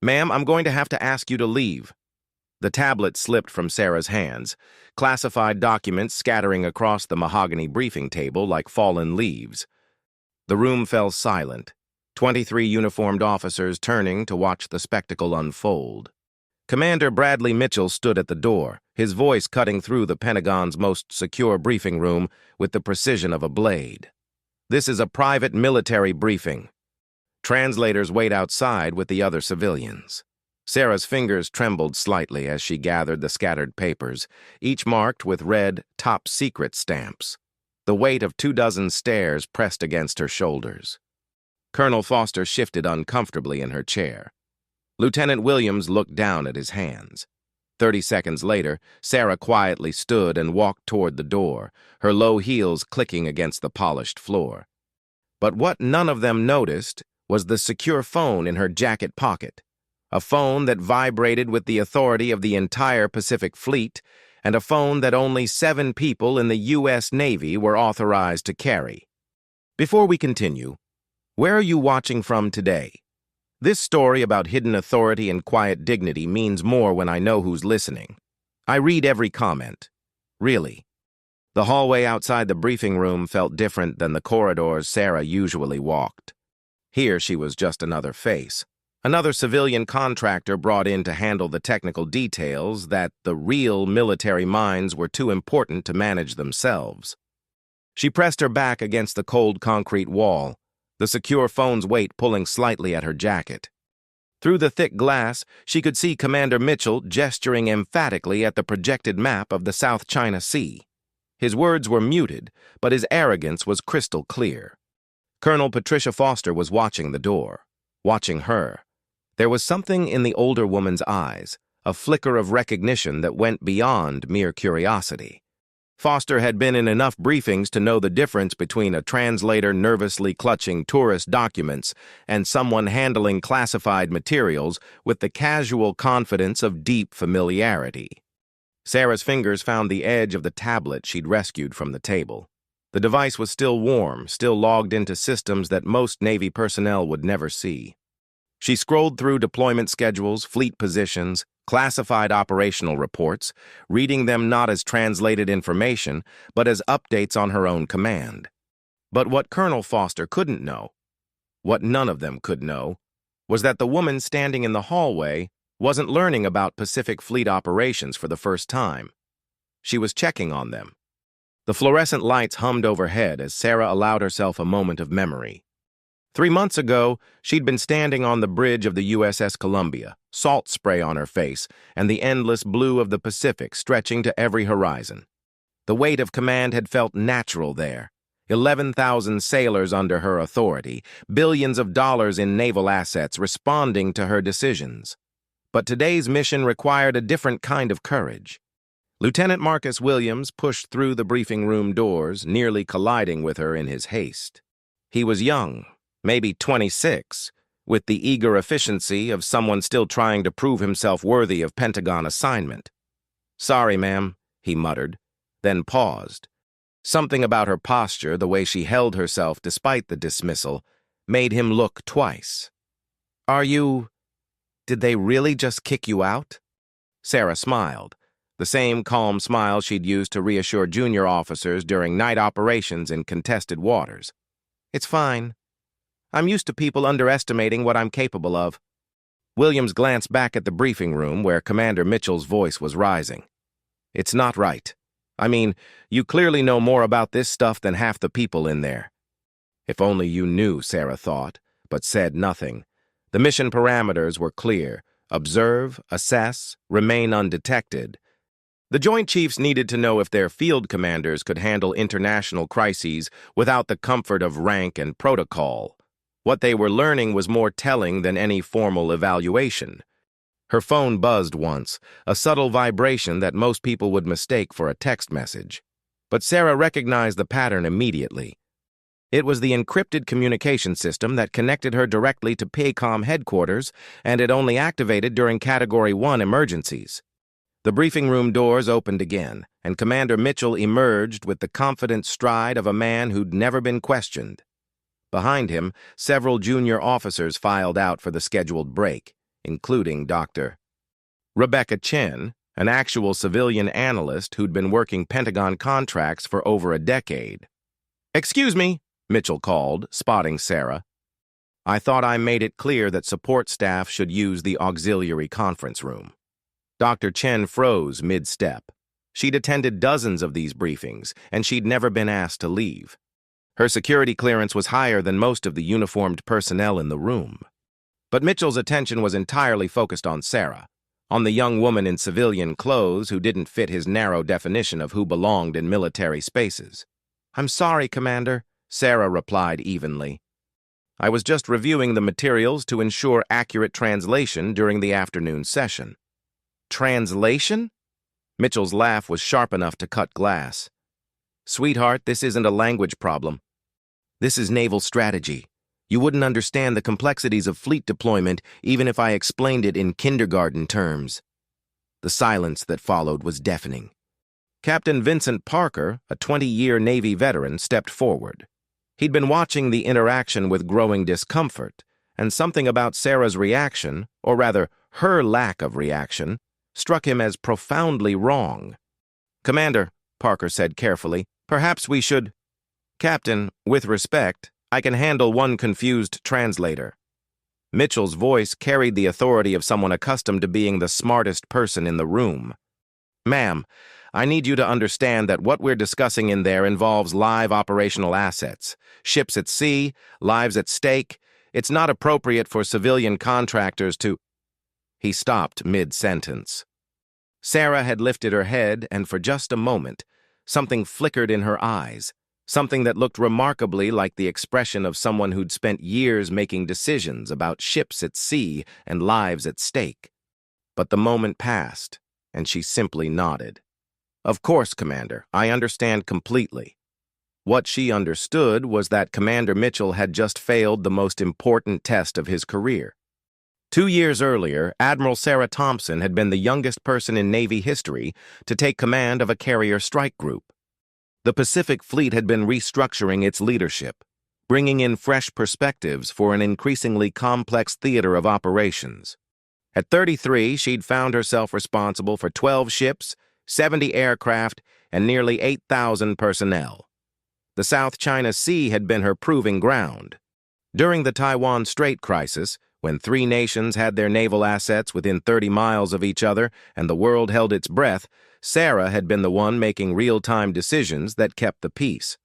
Ma'am, I'm going to have to ask you to leave. The tablet slipped from Sarah's hands, classified documents scattering across the mahogany briefing table like fallen leaves. The room fell silent, 23 uniformed officers turning to watch the spectacle unfold. Commander Bradley Mitchell stood at the door, his voice cutting through the Pentagon's most secure briefing room with the precision of a blade. This is a private military briefing. Translators wait outside with the other civilians. Sarah's fingers trembled slightly as she gathered the scattered papers, each marked with red top secret stamps. The weight of 24 stares pressed against her shoulders. Colonel Foster shifted uncomfortably in her chair. Lieutenant Williams looked down at his hands. 30 seconds later, Sarah quietly stood and walked toward the door, her low heels clicking against the polished floor. But what none of them noticed was the secure phone in her jacket pocket, a phone that vibrated with the authority of the entire Pacific Fleet, and a phone that only 7 people in the U.S. Navy were authorized to carry. Before we continue, where are you watching from today? This story about hidden authority and quiet dignity means more when I know who's listening. I read every comment. Really. The hallway outside the briefing room felt different than the corridors Sarah usually walked. Here she was just another face, another civilian contractor brought in to handle the technical details that the real military minds were too important to manage themselves. She pressed her back against the cold concrete wall, the secure phone's weight pulling slightly at her jacket. Through the thick glass, she could see Commander Mitchell gesturing emphatically at the projected map of the South China Sea. His words were muted, but his arrogance was crystal clear. Colonel Patricia Foster was watching the door, watching her. There was something in the older woman's eyes, a flicker of recognition that went beyond mere curiosity. Foster had been in enough briefings to know the difference between a translator nervously clutching tourist documents and someone handling classified materials with the casual confidence of deep familiarity. Sarah's fingers found the edge of the tablet she'd rescued from the table. The device was still warm, still logged into systems that most Navy personnel would never see. She scrolled through deployment schedules, fleet positions, classified operational reports, reading them not as translated information, but as updates on her own command. But what Colonel Foster couldn't know, what none of them could know, was that the woman standing in the hallway wasn't learning about Pacific Fleet operations for the first time. She was checking on them. The fluorescent lights hummed overhead as Sarah allowed herself a moment of memory. 3 months ago, she'd been standing on the bridge of the USS Columbia, salt spray on her face, and the endless blue of the Pacific stretching to every horizon. The weight of command had felt natural there. 11,000 sailors under her authority, billions of dollars in naval assets responding to her decisions. But today's mission required a different kind of courage. Lieutenant Marcus Williams pushed through the briefing room doors, nearly colliding with her in his haste. He was young, maybe 26, with the eager efficiency of someone still trying to prove himself worthy of Pentagon assignment. "Sorry, ma'am," he muttered, then paused. Something about her posture, the way she held herself despite the dismissal, made him look twice. Did they really just kick you out?" Sarah smiled, the same calm smile she'd used to reassure junior officers during night operations in contested waters. "It's fine. I'm used to people underestimating what I'm capable of." Williams glanced back at the briefing room where Commander Mitchell's voice was rising. "It's not right. I mean, you clearly know more about this stuff than half the people in there." If only you knew, Sarah thought, but said nothing. The mission parameters were clear: observe, assess, remain undetected. The Joint Chiefs needed to know if their field commanders could handle international crises without the comfort of rank and protocol. What they were learning was more telling than any formal evaluation. Her phone buzzed once, a subtle vibration that most people would mistake for a text message. But Sarah recognized the pattern immediately. It was the encrypted communication system that connected her directly to PACOM headquarters, and it only activated during Category 1 emergencies. The briefing room doors opened again, and Commander Mitchell emerged with the confident stride of a man who'd never been questioned. Behind him, several junior officers filed out for the scheduled break, including Dr. Rebecca Chen, an actual civilian analyst who'd been working Pentagon contracts for over a decade. "Excuse me," Mitchell called, spotting Sarah. "I thought I made it clear that support staff should use the auxiliary conference room." Dr. Chen froze mid-step. She'd attended dozens of these briefings, and she'd never been asked to leave. Her security clearance was higher than most of the uniformed personnel in the room. But Mitchell's attention was entirely focused on Sarah, on the young woman in civilian clothes who didn't fit his narrow definition of who belonged in military spaces. "I'm sorry, Commander," Sarah replied evenly. "I was just reviewing the materials to ensure accurate translation during the afternoon session." "Translation?" Mitchell's laugh was sharp enough to cut glass. "Sweetheart, this isn't a language problem. This is naval strategy. You wouldn't understand the complexities of fleet deployment even if I explained it in kindergarten terms." The silence that followed was deafening. Captain Vincent Parker, a 20-year Navy veteran, stepped forward. He'd been watching the interaction with growing discomfort, and something about Sarah's reaction, or rather, her lack of reaction, struck him as profoundly wrong. "Commander," Parker said carefully, "perhaps we should—" "Captain, with respect, I can handle one confused translator." Mitchell's voice carried the authority of someone accustomed to being the smartest person in the room. "Ma'am, I need you to understand that what we're discussing in there involves live operational assets, ships at sea, lives at stake. It's not appropriate for civilian contractors to—" He stopped mid-sentence. Sarah had lifted her head, and for just a moment, something flickered in her eyes, something that looked remarkably like the expression of someone who'd spent years making decisions about ships at sea and lives at stake. But the moment passed, and she simply nodded. "Of course, Commander, I understand completely." What she understood was that Commander Mitchell had just failed the most important test of his career. 2 years earlier, Admiral Sarah Thompson had been the youngest person in Navy history to take command of a carrier strike group. The Pacific Fleet had been restructuring its leadership, bringing in fresh perspectives for an increasingly complex theater of operations. At 33, she'd found herself responsible for 12 ships, 70 aircraft, and nearly 8,000 personnel. The South China Sea had been her proving ground. During the Taiwan Strait crisis, when 3 nations had their naval assets within 30 miles of each other and the world held its breath, Sarah had been the one making real-time decisions that kept the peace.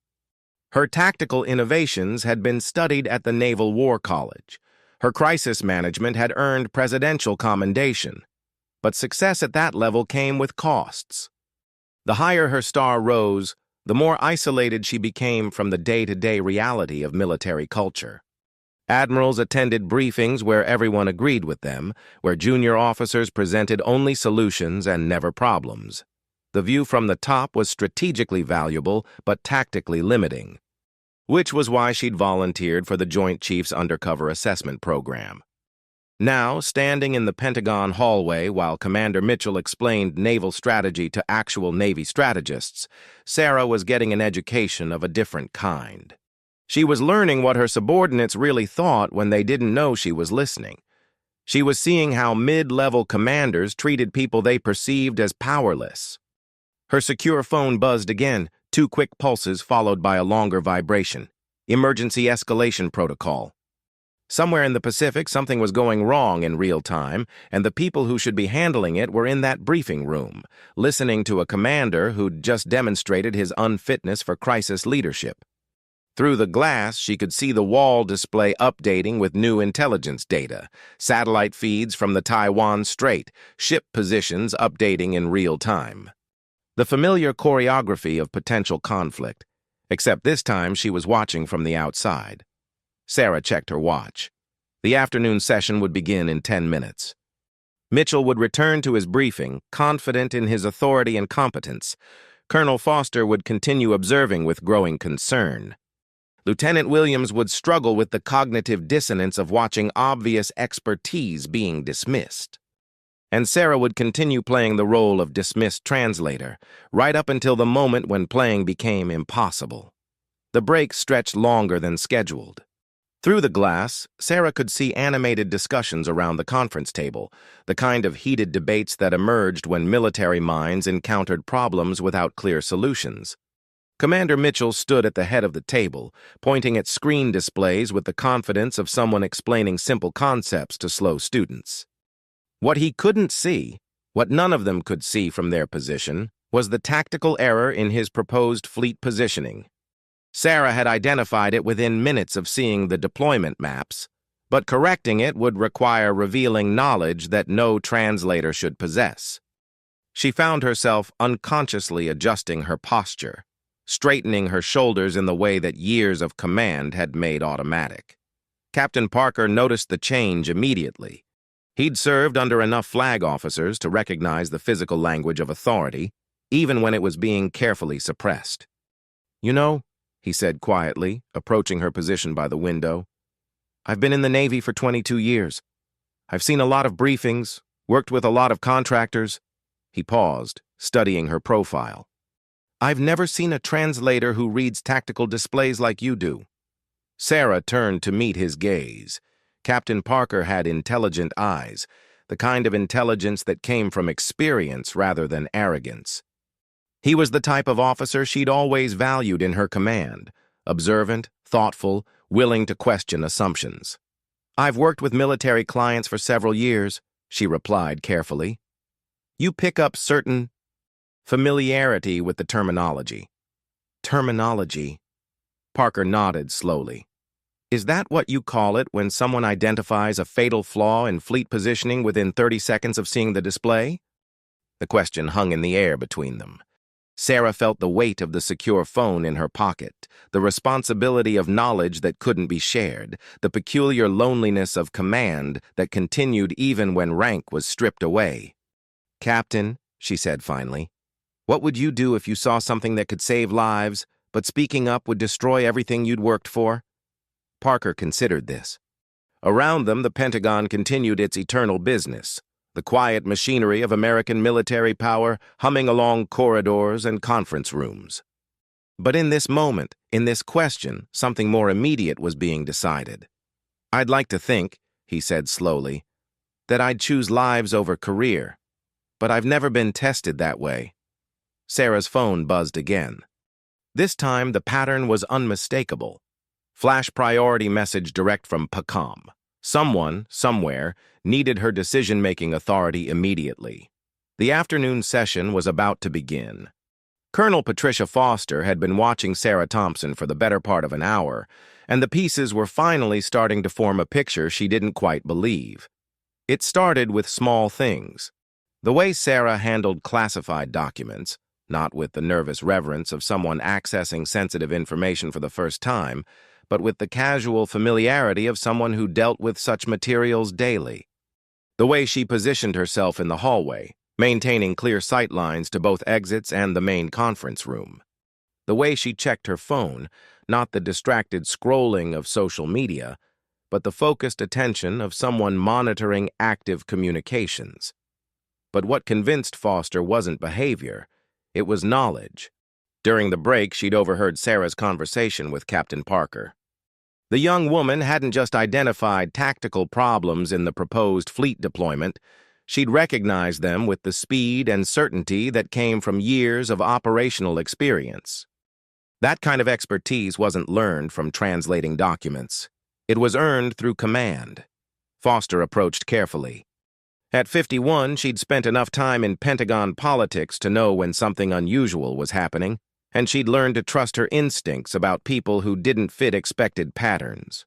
Her tactical innovations had been studied at the Naval War College. Her crisis management had earned presidential commendation. But success at that level came with costs. The higher her star rose, the more isolated she became from the day-to-day reality of military culture. Admirals attended briefings where everyone agreed with them, where junior officers presented only solutions and never problems. The view from the top was strategically valuable, but tactically limiting, which was why she'd volunteered for the Joint Chiefs Undercover Assessment Program. Now, standing in the Pentagon hallway while Commander Mitchell explained naval strategy to actual Navy strategists, Sarah was getting an education of a different kind. She was learning what her subordinates really thought when they didn't know she was listening. She was seeing how mid-level commanders treated people they perceived as powerless. Her secure phone buzzed again, 2 quick pulses followed by a longer vibration. Emergency escalation protocol. Somewhere in the Pacific, something was going wrong in real time, and the people who should be handling it were in that briefing room, listening to a commander who'd just demonstrated his unfitness for crisis leadership. Through the glass, she could see the wall display updating with new intelligence data, satellite feeds from the Taiwan Strait, ship positions updating in real time. The familiar choreography of potential conflict, except this time she was watching from the outside. Sarah checked her watch. The afternoon session would begin in 10 minutes. Mitchell would return to his briefing, confident in his authority and competence. Colonel Foster would continue observing with growing concern. Lieutenant Williams would struggle with the cognitive dissonance of watching obvious expertise being dismissed. And Sarah would continue playing the role of dismissed translator, right up until the moment when playing became impossible. The break stretched longer than scheduled. Through the glass, Sarah could see animated discussions around the conference table, the kind of heated debates that emerged when military minds encountered problems without clear solutions. Commander Mitchell stood at the head of the table, pointing at screen displays with the confidence of someone explaining simple concepts to slow students. What he couldn't see, what none of them could see from their position, was the tactical error in his proposed fleet positioning. Sarah had identified it within minutes of seeing the deployment maps, but correcting it would require revealing knowledge that no translator should possess. She found herself unconsciously adjusting her posture, straightening her shoulders in the way that years of command had made automatic. Captain Parker noticed the change immediately. He'd served under enough flag officers to recognize the physical language of authority, even when it was being carefully suppressed. "You know," he said quietly, approaching her position by the window, "I've been in the Navy for 22 years. I've seen a lot of briefings, worked with a lot of contractors." He paused, studying her profile. "I've never seen a translator who reads tactical displays like you do." Sarah turned to meet his gaze. Captain Parker had intelligent eyes, the kind of intelligence that came from experience rather than arrogance. He was the type of officer she'd always valued in her command, observant, thoughtful, willing to question assumptions. "I've worked with military clients for several years," she replied carefully. "You pick up certain familiarity with the terminology." "Terminology?" Parker nodded slowly. "Is that what you call it when someone identifies a fatal flaw in fleet positioning within 30 seconds of seeing the display?" The question hung in the air between them. Sarah felt the weight of the secure phone in her pocket, the responsibility of knowledge that couldn't be shared, the peculiar loneliness of command that continued even when rank was stripped away. "Captain," she said finally, "what would you do if you saw something that could save lives, but speaking up would destroy everything you'd worked for?" Parker considered this. Around them, the Pentagon continued its eternal business, the quiet machinery of American military power humming along corridors and conference rooms. But in this moment, in this question, something more immediate was being decided. "I'd like to think," he said slowly, "that I'd choose lives over career, but I've never been tested that way." Sarah's phone buzzed again. This time, the pattern was unmistakable. Flash priority message direct from Pentagon. Someone, somewhere, needed her decision-making authority immediately. The afternoon session was about to begin. Colonel Patricia Foster had been watching Sarah Thompson for the better part of an hour, and the pieces were finally starting to form a picture she didn't quite believe. It started with small things. The way Sarah handled classified documents, not with the nervous reverence of someone accessing sensitive information for the first time, but with the casual familiarity of someone who dealt with such materials daily. The way she positioned herself in the hallway, maintaining clear sight lines to both exits and the main conference room. The way she checked her phone, not the distracted scrolling of social media, but the focused attention of someone monitoring active communications. But what convinced Foster wasn't behavior, it was knowledge. During the break, she'd overheard Sarah's conversation with Captain Parker. The young woman hadn't just identified tactical problems in the proposed fleet deployment, she'd recognized them with the speed and certainty that came from years of operational experience. That kind of expertise wasn't learned from translating documents. It was earned through command. Foster approached carefully. At 51, she'd spent enough time in Pentagon politics to know when something unusual was happening, and she'd learned to trust her instincts about people who didn't fit expected patterns.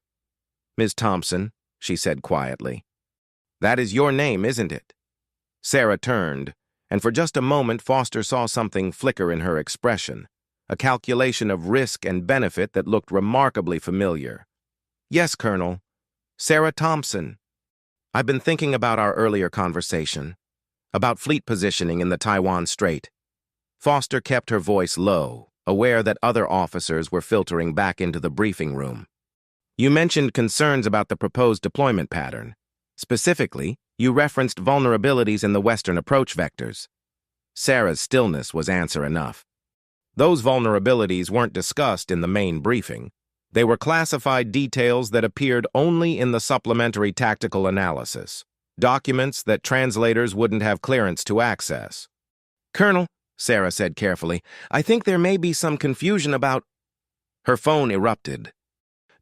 "Ms. Thompson," she said quietly, "that is your name, isn't it?" Sarah turned, and for just a moment Foster saw something flicker in her expression, a calculation of risk and benefit that looked remarkably familiar. "Yes, Colonel. Sarah Thompson. I've been thinking about our earlier conversation, about fleet positioning in the Taiwan Strait." Foster kept her voice low, aware that other officers were filtering back into the briefing room. "You mentioned concerns about the proposed deployment pattern. Specifically, you referenced vulnerabilities in the Western approach vectors." Sarah's stillness was answer enough. Those vulnerabilities weren't discussed in the main briefing, They were classified details that appeared only in the supplementary tactical analysis, documents that translators wouldn't have clearance to access. "Colonel," Sarah said carefully, "I think there may be some confusion about—" Her phone erupted.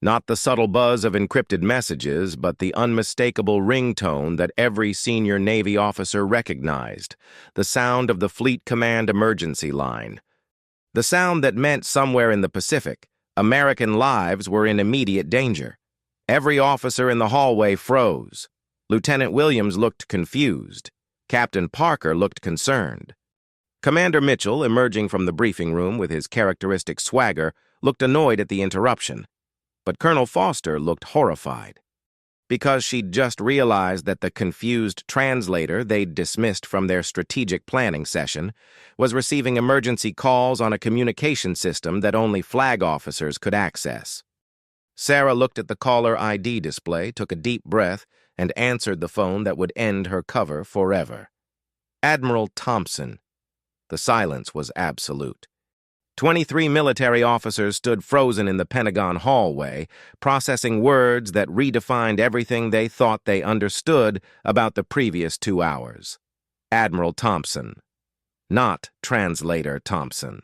Not the subtle buzz of encrypted messages, but the unmistakable ringtone that every senior Navy officer recognized, the sound of the Fleet Command emergency line. The sound that meant somewhere in the Pacific, American lives were in immediate danger. Every officer in the hallway froze. Lieutenant Williams looked confused. Captain Parker looked concerned. Commander Mitchell, emerging from the briefing room with his characteristic swagger, looked annoyed at the interruption. But Colonel Foster looked horrified, because she'd just realized that the confused translator they'd dismissed from their strategic planning session was receiving emergency calls on a communication system that only flag officers could access. Sarah looked at the caller ID display, took a deep breath, and answered the phone that would end her cover forever. Admiral Thompson. The silence was absolute. 23 military officers stood frozen in the Pentagon hallway, processing words that redefined everything they thought they understood about the previous 2 hours. Admiral Thompson. Not Translator Thompson.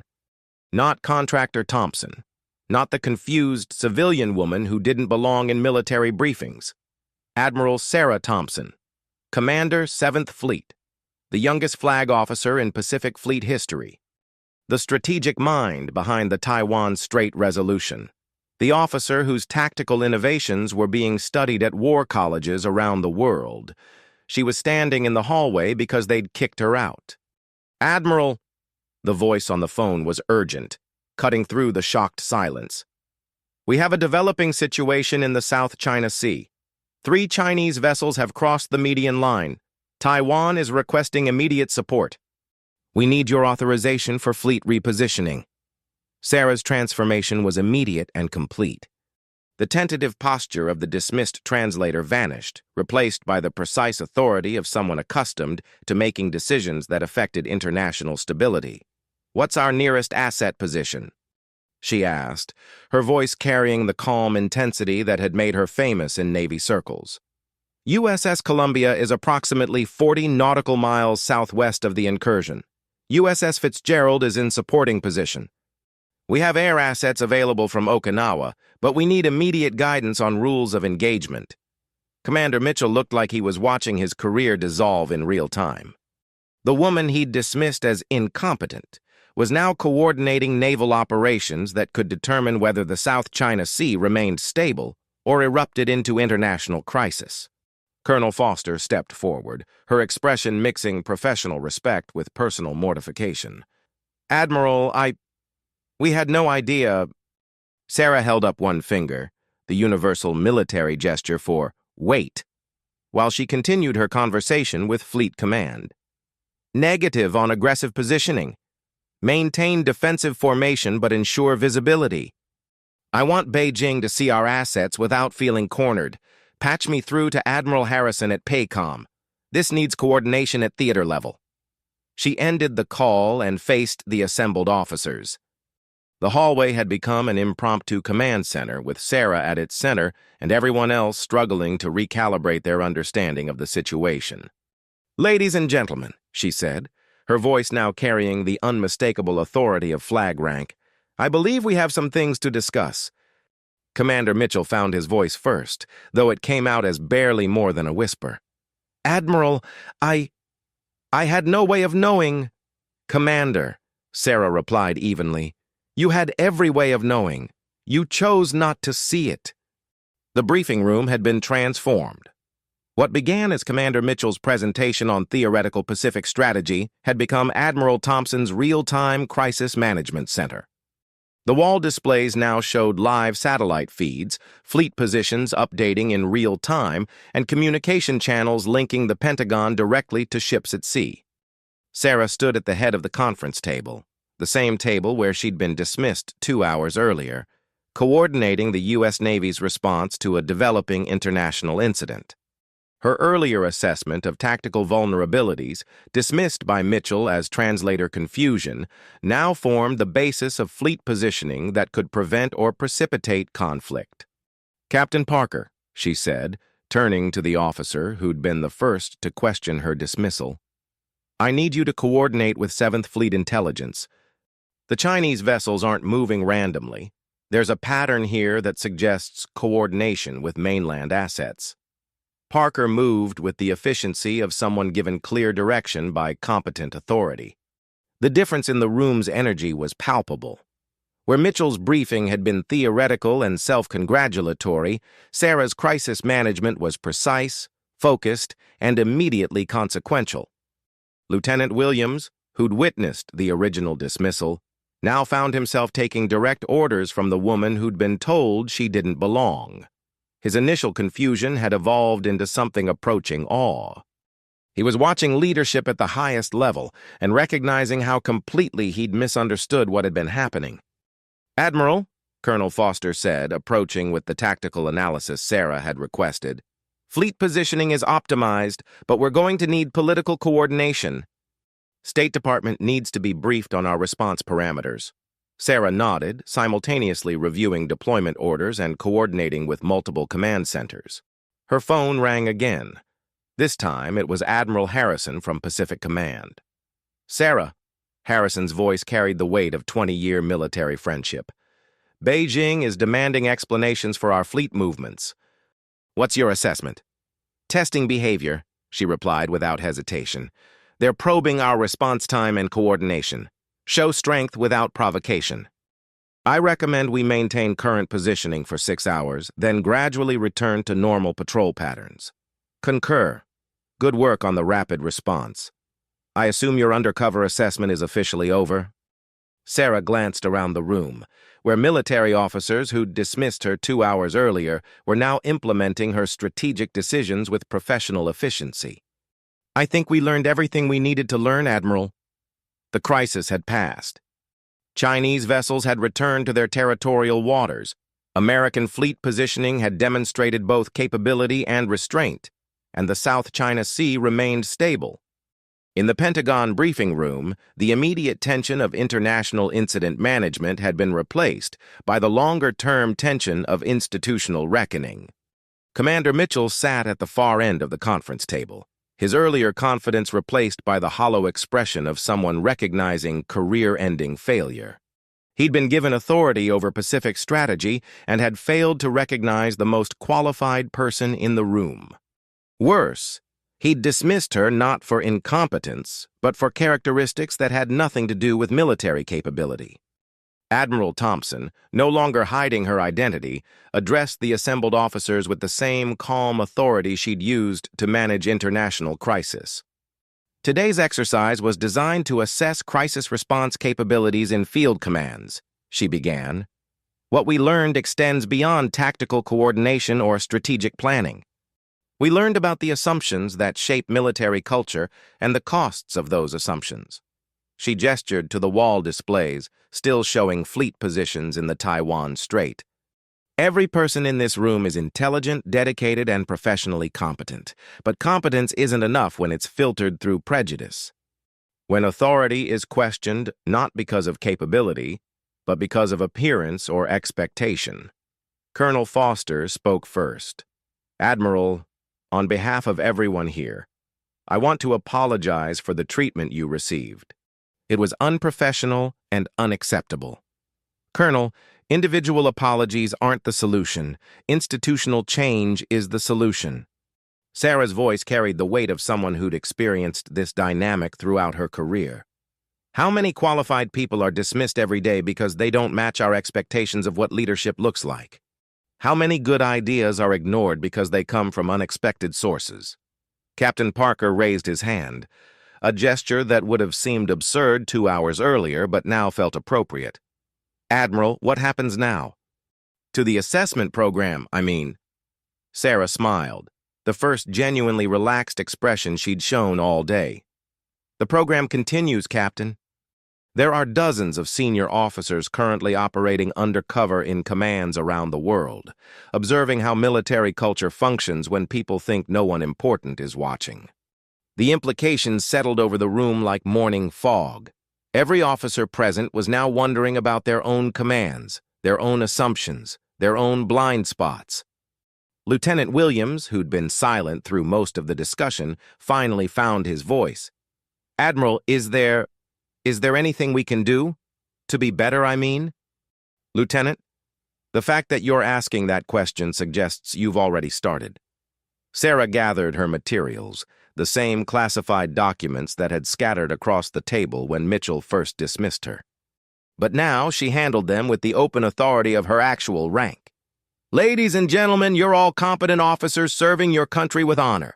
Not Contractor Thompson. Not the confused civilian woman who didn't belong in military briefings. Admiral Sarah Thompson, Commander 7th Fleet, the youngest flag officer in Pacific Fleet history. The strategic mind behind the Taiwan Strait Resolution. The officer whose tactical innovations were being studied at war colleges around the world. She was standing in the hallway because they'd kicked her out. "Admiral," the voice on the phone was urgent, cutting through the shocked silence. "We have a developing situation in the South China Sea. 3 Chinese vessels have crossed the median line. Taiwan is requesting immediate support. We need your authorization for fleet repositioning." Sarah's transformation was immediate and complete. The tentative posture of the dismissed translator vanished, replaced by the precise authority of someone accustomed to making decisions that affected international stability. "What's our nearest asset position?" she asked, her voice carrying the calm intensity that had made her famous in Navy circles. "USS Columbia is approximately 40 nautical miles southwest of the incursion. USS Fitzgerald is in supporting position. We have air assets available from Okinawa, but we need immediate guidance on rules of engagement." Commander Mitchell looked like he was watching his career dissolve in real time. The woman he'd dismissed as incompetent was now coordinating naval operations that could determine whether the South China Sea remained stable or erupted into international crisis. Colonel Foster stepped forward, her expression mixing professional respect with personal mortification. "Admiral, we had no idea—" Sarah held up one finger, the universal military gesture for "wait," while she continued her conversation with Fleet Command. "Negative on aggressive positioning. Maintain defensive formation but ensure visibility. I want Beijing to see our assets without feeling cornered. Patch me through to Admiral Harrison at PACOM. This needs coordination at theater level." She ended the call and faced the assembled officers. The hallway had become an impromptu command center, with Sarah at its center and everyone else struggling to recalibrate their understanding of the situation. "Ladies and gentlemen," she said, her voice now carrying the unmistakable authority of flag rank, "I believe we have some things to discuss." Commander Mitchell found his voice first, though it came out as barely more than a whisper. "Admiral, I had no way of knowing—" "Commander," Sarah replied evenly, "you had every way of knowing. You chose not to see it." The briefing room had been transformed. What began as Commander Mitchell's presentation on theoretical Pacific strategy had become Admiral Thompson's real-time crisis management center. The wall displays now showed live satellite feeds, fleet positions updating in real time, and communication channels linking the Pentagon directly to ships at sea. Sarah stood at the head of the conference table, the same table where she'd been dismissed 2 hours earlier, coordinating the U.S. Navy's response to a developing international incident. Her earlier assessment of tactical vulnerabilities, dismissed by Mitchell as translator confusion, now formed the basis of fleet positioning that could prevent or precipitate conflict. "Captain Parker," she said, turning to the officer who'd been the first to question her dismissal, "I need you to coordinate with 7th Fleet Intelligence. The Chinese vessels aren't moving randomly. There's a pattern here that suggests coordination with mainland assets." Parker moved with the efficiency of someone given clear direction by competent authority. The difference in the room's energy was palpable. Where Mitchell's briefing had been theoretical and self-congratulatory, Sarah's crisis management was precise, focused, and immediately consequential. Lieutenant Williams, who'd witnessed the original dismissal, now found himself taking direct orders from the woman who'd been told she didn't belong. His initial confusion had evolved into something approaching awe. He was watching leadership at the highest level and recognizing how completely he'd misunderstood what had been happening. "Admiral," Colonel Foster said, approaching with the tactical analysis Sarah had requested, "fleet positioning is optimized, but we're going to need political coordination. State Department needs to be briefed on our response parameters." Sarah nodded, simultaneously reviewing deployment orders and coordinating with multiple command centers. Her phone rang again. This time, it was Admiral Harrison from Pacific Command. "Sarah," Harrison's voice carried the weight of 20-year military friendship. "Beijing is demanding explanations for our fleet movements." "What's your assessment?" "Testing behavior," she replied without hesitation. "They're probing our response time and coordination. Show strength without provocation. I recommend we maintain current positioning for 6 hours, then gradually return to normal patrol patterns." "Concur. Good work on the rapid response. I assume your undercover assessment is officially over?" Sarah glanced around the room, where military officers who'd dismissed her 2 hours earlier were now implementing her strategic decisions with professional efficiency. "I think we learned everything we needed to learn, Admiral." The crisis had passed. Chinese vessels had returned to their territorial waters. American fleet positioning had demonstrated both capability and restraint, and the South China Sea remained stable. In the Pentagon briefing room, the immediate tension of international incident management had been replaced by the longer-term tension of institutional reckoning. Commander Mitchell sat at the far end of the conference table, his earlier confidence replaced by the hollow expression of someone recognizing career-ending failure. He'd been given authority over Pacific strategy and had failed to recognize the most qualified person in the room. Worse, he'd dismissed her not for incompetence, but for characteristics that had nothing to do with military capability. Admiral Thompson, no longer hiding her identity, addressed the assembled officers with the same calm authority she'd used to manage international crisis. "Today's exercise was designed to assess crisis response capabilities in field commands," she began. "What we learned extends beyond tactical coordination or strategic planning. We learned about the assumptions that shape military culture and the costs of those assumptions." She gestured to the wall displays, still showing fleet positions in the Taiwan Strait. "Every person in this room is intelligent, dedicated, and professionally competent. But competence isn't enough when it's filtered through prejudice. When authority is questioned not because of capability, but because of appearance or expectation." Colonel Foster spoke first. "Admiral, on behalf of everyone here, I want to apologize for the treatment you received. It was unprofessional and unacceptable. Colonel, individual apologies aren't the solution. Institutional change is the solution." Sarah's voice carried the weight of someone who'd experienced this dynamic throughout her career. "How many qualified people are dismissed every day because they don't match our expectations of what leadership looks like? How many good ideas are ignored because they come from unexpected sources?" Captain Parker raised his hand, a gesture that would have seemed absurd 2 hours earlier but now felt appropriate. "Admiral, what happens now?" "To the assessment program, I mean." Sarah smiled, the first genuinely relaxed expression she'd shown all day. "The program continues, Captain." There are dozens of senior officers currently operating undercover in commands around the world, observing how military culture functions when people think no one important is watching. The implications settled over the room like morning fog. Every officer present was now wondering about their own commands, their own assumptions, their own blind spots. Lieutenant Williams, who'd been silent through most of the discussion, finally found his voice. "Admiral, is there anything we can do? To be better, I mean?" "Lieutenant, the fact that you're asking that question suggests you've already started." Sarah gathered her materials, the same classified documents that had scattered across the table when Mitchell first dismissed her. But now she handled them with the open authority of her actual rank. "Ladies and gentlemen, you're all competent officers serving your country with honor.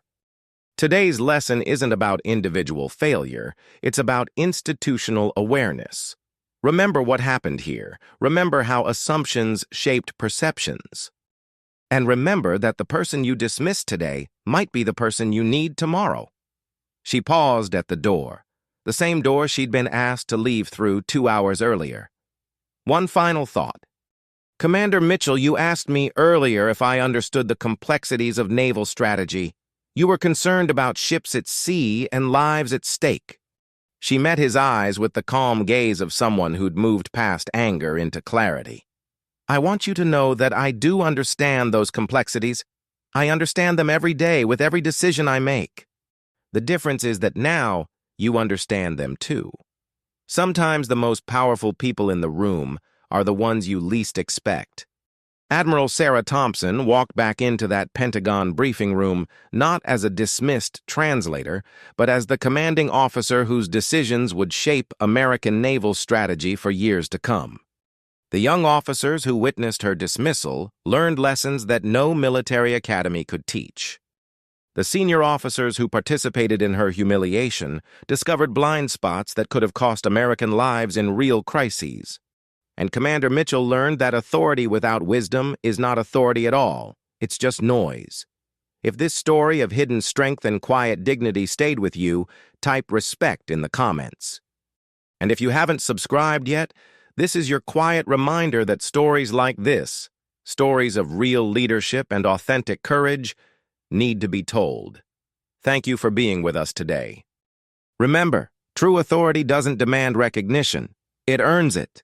Today's lesson isn't about individual failure, it's about institutional awareness. Remember what happened here. Remember how assumptions shaped perceptions. And remember that the person you dismissed today might be the person you need tomorrow." She paused at the door, the same door she'd been asked to leave through 2 hours earlier. "One final thought. Commander Mitchell, you asked me earlier if I understood the complexities of naval strategy. You were concerned about ships at sea and lives at stake." She met his eyes with the calm gaze of someone who'd moved past anger into clarity. "I want you to know that I do understand those complexities. I understand them every day with every decision I make. The difference is that now you understand them too. Sometimes the most powerful people in the room are the ones you least expect." Admiral Sarah Thompson walked back into that Pentagon briefing room not as a dismissed translator, but as the commanding officer whose decisions would shape American naval strategy for years to come. The young officers who witnessed her dismissal learned lessons that no military academy could teach. The senior officers who participated in her humiliation discovered blind spots that could have cost American lives in real crises. And Commander Mitchell learned that authority without wisdom is not authority at all. It's just noise. If this story of hidden strength and quiet dignity stayed with you, type respect in the comments. And if you haven't subscribed yet, this is your quiet reminder that stories like this, stories of real leadership and authentic courage, need to be told. Thank you for being with us today. Remember, true authority doesn't demand recognition. It earns it.